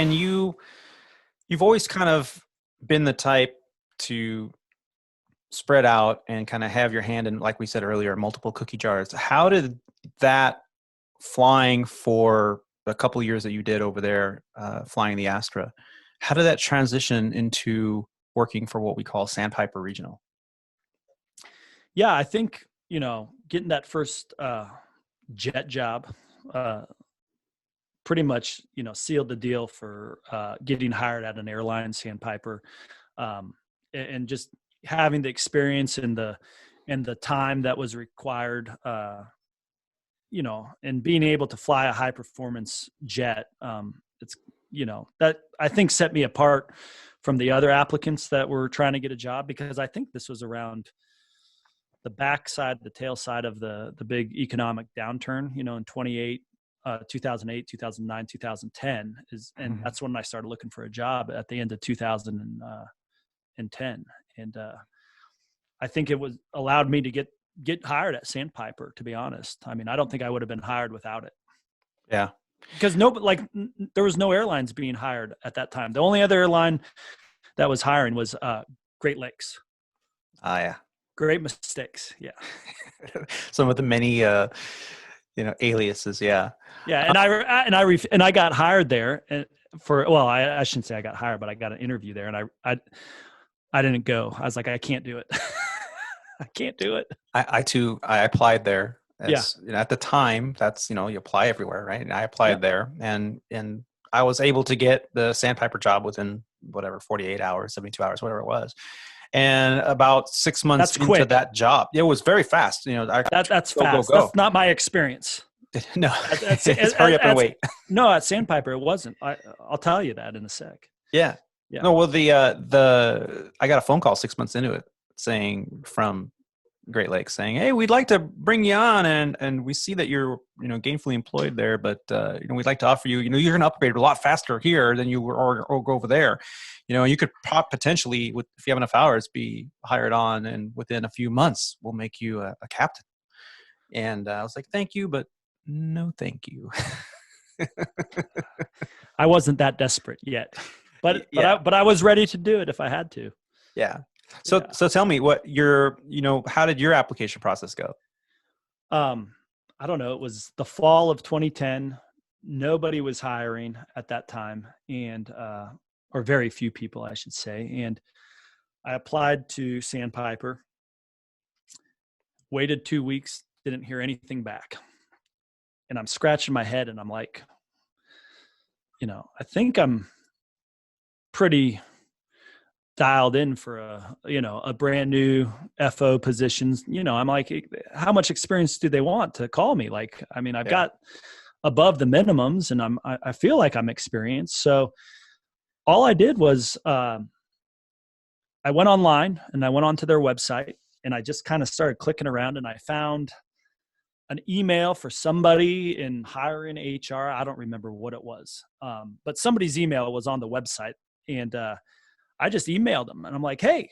and you've always kind of been the type to spread out and kind of have your hand in, like we said earlier, multiple cookie jars. How did that flying for a couple of years that you did over there, flying the Astra, how did that transition into working for what we call Sandpiper Regional? Yeah, I think, getting that first jet job pretty much, sealed the deal for getting hired at an airline, Sandpiper, and just having the experience and the time that was required, and being able to fly a high performance jet. It's, that I think set me apart from the other applicants that were trying to get a job, because I think this was around the backside, the tail side of the big economic downturn, in 2008, 2009, 2010 and that's when I started looking for a job at the end of 2010. And I think it was allowed me to get hired at Sandpiper, to be honest. I mean, I don't think I would have been hired without it. Yeah. Because there was no airlines being hired at that time. The only other airline that was hiring was Great Lakes. Ah, yeah. Great mistakes. Yeah. Some of the many, aliases. Yeah. Yeah. And I got hired there I shouldn't say I got hired, but I got an interview there, and I didn't go. I was like, I can't do it. I can't do it. I too, I applied there. At the time, that's, you apply everywhere, right? And I applied there, and I was able to get the Sandpiper job within 48 hours, 72 hours, whatever it was. And about 6 months into that job, it was very fast. That's fast. Go. That's not my experience. No, it's hurry up and wait. No, at Sandpiper, it wasn't. I'll tell you that in a sec. Yeah. No, well, I got a phone call 6 months into it saying from Great Lakes saying, "Hey, we'd like to bring you on, and we see that you're gainfully employed there, but we'd like to offer you, you're going to upgrade a lot faster here than you were or go over there. You could potentially, if you have enough hours, be hired on, and within a few months we'll make you a captain." And I was like, "Thank you, but no, thank you." I wasn't that desperate yet, but I was ready to do it if I had to. Yeah. So tell me how did your application process go? I don't know. It was the fall of 2010. Nobody was hiring at that time, and or very few people, I should say. And I applied to Sandpiper, waited 2 weeks, didn't hear anything back. And I'm scratching my head, and I'm like, I think I'm pretty dialed in for a brand new FO positions. I'm like, how much experience do they want to call me? Like, I mean, I've got above the minimums, and I feel like I'm experienced. So all I did was, I went online and I went onto their website, and I just kind of started clicking around, and I found an email for somebody in hiring HR. I don't remember what it was. But somebody's email was on the website, and I just emailed them, and I'm like, "Hey,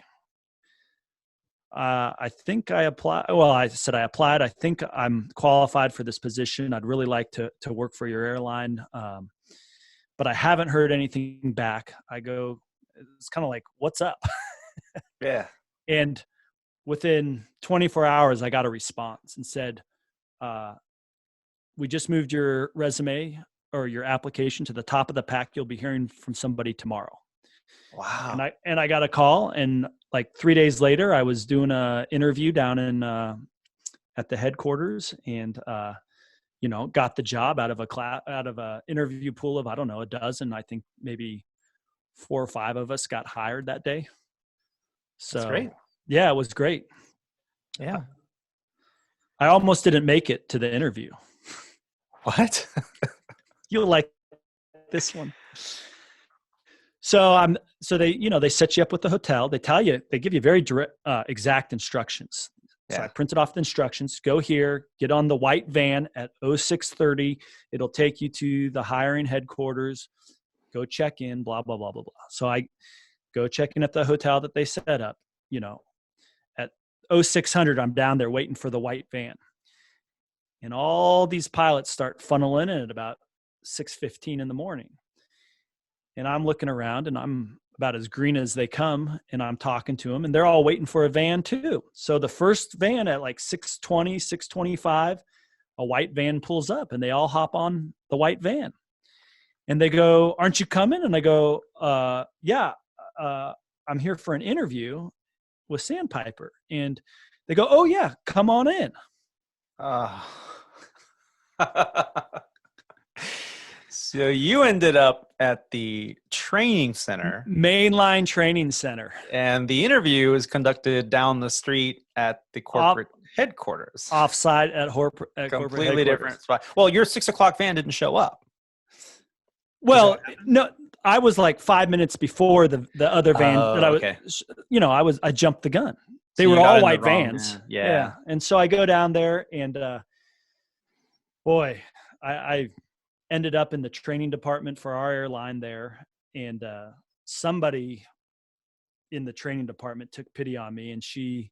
I think I applied." Well, I said I applied. I think I'm qualified for this position. I'd really like to work for your airline. But I haven't heard anything back. It's kind of like, what's up? Yeah. And within 24 hours, I got a response and said, "We just moved your resume or your application to the top of the pack. You'll be hearing from somebody tomorrow." Wow. And I got a call, and like 3 days later, I was doing a interview down in at the headquarters, and got the job out of a interview pool of, I don't know, a dozen. I think maybe 4 or 5 of us got hired that day. So that's great. Yeah, it was great. Yeah. I almost didn't make it to the interview. What? You'll like this one. So they set you up with the hotel. They give you very direct, exact instructions. So I printed off the instructions. Go here, get on the white van at 06:30. It'll take you to the hiring headquarters. Go check in, blah, blah, blah, blah, blah. So I go check in at the hotel that they set up. At 0600, I'm down there waiting for the white van. And all these pilots start funneling in at about 6:15 in the morning. And I'm looking around and I'm about as green as they come, and I'm talking to them, and they're all waiting for a van too. So the first van at like 6:20, 6:25, a white van pulls up and they all hop on the white van. And they go, "Aren't you coming?" And I go, "Yeah, I'm here for an interview with Sandpiper." And they go, "Oh yeah, come on in." Uh, so you ended up at the training center, Mainline Training Center. and the interview is conducted down the street at the corporate headquarters. Offsite at corporate Completely different spot. Well, your 6 o'clock van didn't show up. Well, no, I was like 5 minutes before the other van that I was, okay. I jumped the gun. They So were you got all in the white wrong vans. van. Yeah. And so I go down there and, boy, I ended up in the training department for our airline there. And, somebody in the training department took pity on me, and she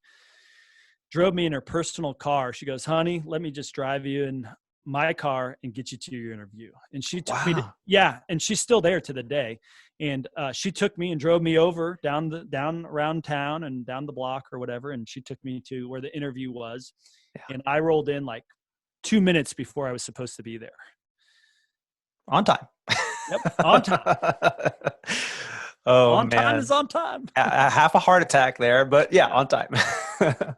drove me in her personal car. She goes, "Honey, let me just drive you in my car and get you to your interview." And she took me and she's still there to the day. And she took me and drove me over down around town and down the block or whatever. And she took me to where the interview was. Yeah. And I rolled in like 2 minutes before I was supposed to be there. On time. Yep, on time. Oh, on man. time is on time. Half a heart attack there, but yeah, on time. Well,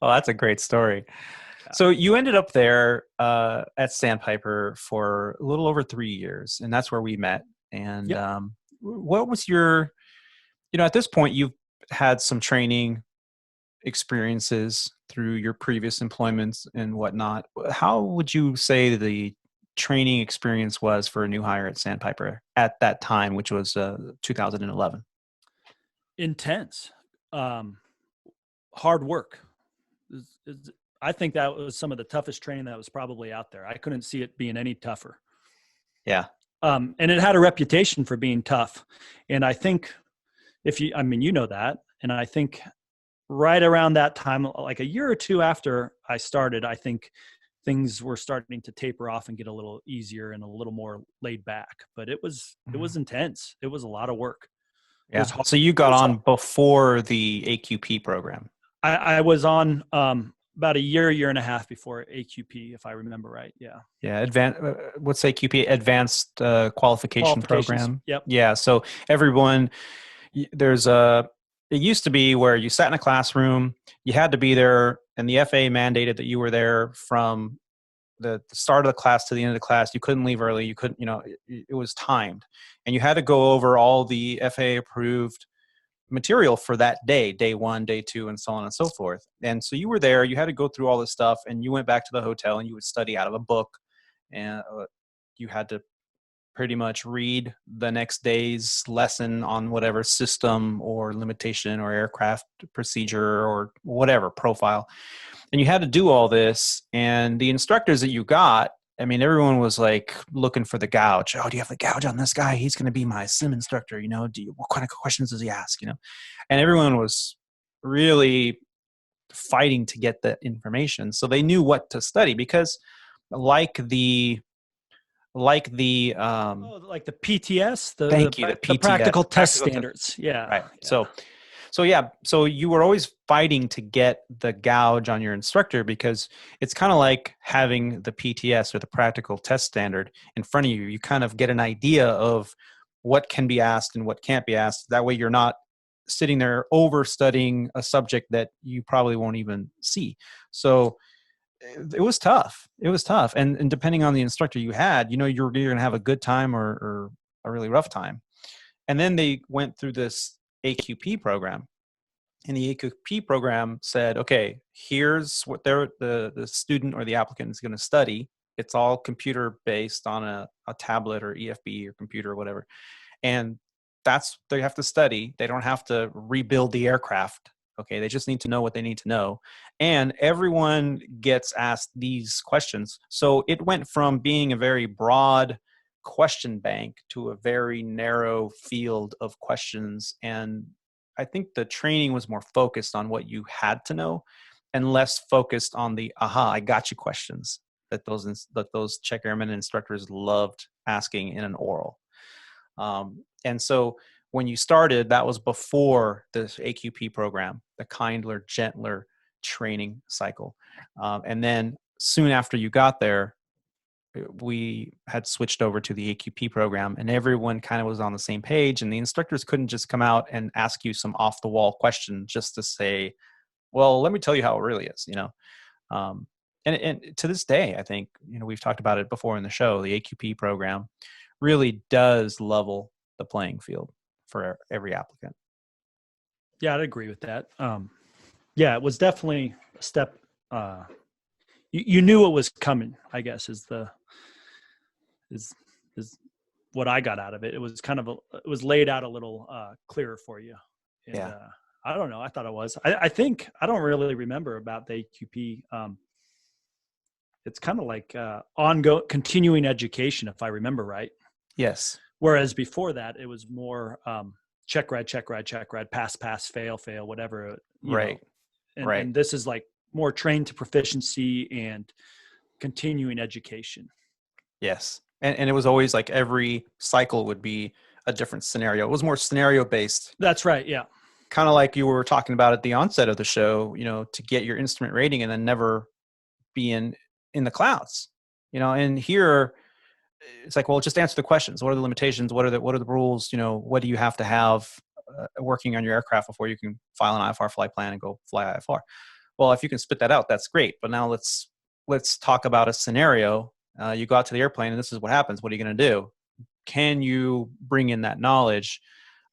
that's a great story. Yeah. So you ended up there at Sandpiper for a little over 3 years, and that's where we met. And yep. What was your, at this point, you've had some training experiences through your previous employments and whatnot. How would you say the training experience was for a new hire at Sandpiper at that time, which was 2011? Intense, hard work. I think that was some of the toughest training that was probably out there. I couldn't see it being any tougher. Yeah. And it had a reputation for being tough. And I think you know that. And I think right around that time, like a year or two after I started, I think things were starting to taper off and get a little easier and a little more laid back. But it was intense. It was a lot of work. Yeah. So you got on before the AQP program. I was on about a year and a half before AQP, if I remember right. Yeah. Yeah. What's AQP? Advanced Qualification Program. Yep. Yeah. So everyone, it used to be where you sat in a classroom, you had to be there, and the FAA mandated that you were there from the start of the class to the end of the class. You couldn't leave early. You couldn't, it was timed, and you had to go over all the FAA approved material for that day 1, day 2, and so on and so forth. And so you were there, you had to go through all this stuff, and you went back to the hotel and you would study out of a book, and you had to pretty much read the next day's lesson on whatever system or limitation or aircraft procedure or whatever profile. And you had to do all this. And the instructors that you got, I mean, everyone was like looking for the gouge. "Oh, do you have the gouge on this guy? He's going to be my sim instructor. What kind of questions does he ask? And everyone was really fighting to get the information. So they knew what to study, because like the PTS, the PTS, practical test standards. Yeah. Right. Yeah. So you were always fighting to get the gouge on your instructor, because it's kind of like having the PTS or the practical test standard in front of you. You kind of get an idea of what can be asked and what can't be asked. That way you're not sitting there over studying a subject that you probably won't even see. So it was tough. And depending on the instructor you had, you're going to have a good time or a really rough time. And then they went through this AQP program, and the AQP program said, okay, here's what the student or the applicant is going to study. It's all computer based on a tablet or EFB or computer or whatever. And that's, they have to study. They don't have to rebuild the aircraft. Okay. They just need to know what they need to know. And everyone gets asked these questions. So it went from being a very broad question bank to a very narrow field of questions. And I think the training was more focused on what you had to know and less focused on the I got you questions that those check airmen and instructors loved asking in an oral. And so when you started, that was before this AQP program, the kindler, gentler training cycle. And then soon after you got there, we had switched over to the AQP program, and everyone kind of was on the same page, and the instructors couldn't just come out and ask you some off the wall question just to say, well, let me tell you how it really is, and to this day, I think, we've talked about it before in the show, the AQP program really does level the playing field for every applicant. Yeah, I'd agree with that. Yeah, it was definitely a step. You knew it was coming, I guess, is what I got out of it. It was kind of it was laid out a little clearer for you. And, yeah. I don't know. I thought it was. I think I don't really remember about the AQP. It's kind of like ongoing, continuing education, if I remember right. Yes. Whereas before that, it was more check ride, pass, fail, whatever. Right. Right. And this is like more trained to proficiency and continuing education. Yes. And it was always like every cycle would be a different scenario. It was more scenario based. That's right. Yeah. Kind of like you were talking about at the onset of the show, to get your instrument rating and then never be in the clouds, and here it's like, well, just answer the questions. What are the limitations? What are the rules? What do you have to have working on your aircraft before you can file an IFR flight plan and go fly IFR? Well, if you can spit that out, that's great. But now let's talk about a scenario. You go out to the airplane and this is what happens. What are you going to do? Can you bring in that knowledge?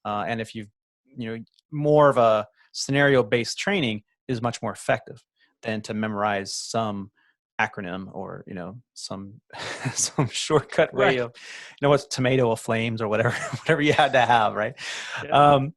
And if more of a scenario-based training is much more effective than to memorize some acronym or some shortcut way of what's tomato of flames or whatever you had to have, right? Yeah.